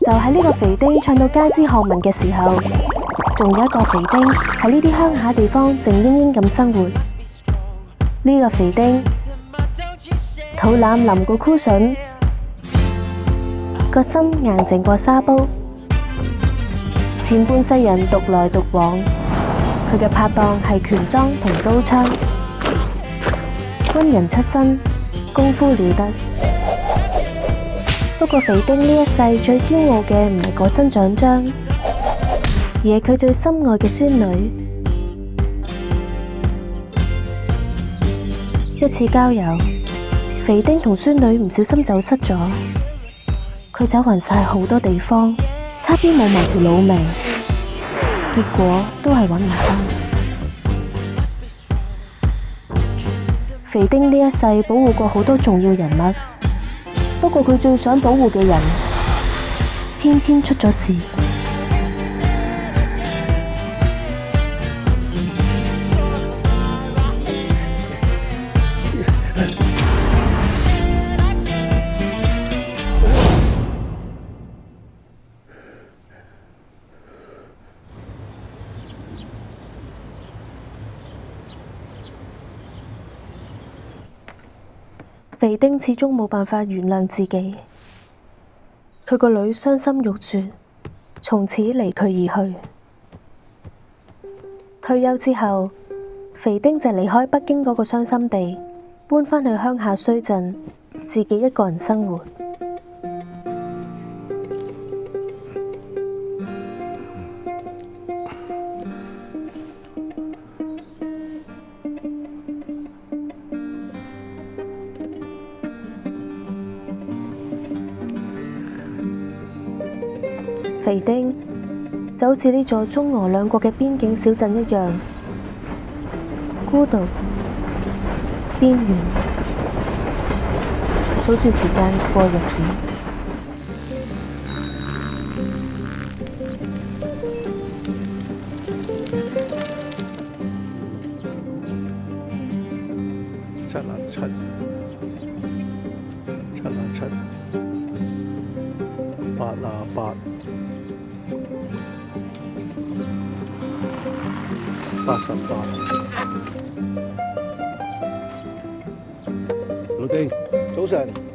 就喺呢個肥丁唱到街知巷聞嘅時候，仲有一個肥丁喺呢啲鄉下地方靜英英咁生活。呢個肥丁肚腩腍過箍筍，個心硬淨過沙煲，前半世人獨來獨往，佢嘅拍檔係拳莊同刀槍，軍人出身，功夫了得。不過肥丁呢一世最驕傲嘅唔係嗰身獎章，而係佢最心愛嘅孫女。一次郊遊，肥丁同孫女唔小心走失咗，佢走勻晒好多地方，差啲冇埋條老命，結果都係揾唔返。肥丁呢一世保護過好多重要人物，不過佢最想保護嘅人，偏偏出咗事。肥丁始終冇辦法原諒自己，佢個女傷心欲絕，從此離佢而去。退休之後，肥丁就離開北京嗰個傷心地，搬返去鄉下衰鎮，自己一個人生活。肥丁就好似呢座中俄兩國嘅邊境小鎮一樣，孤獨、邊緣，數住時間過日子。七啊七，七啊七，八啊八。88，老丁，早晨。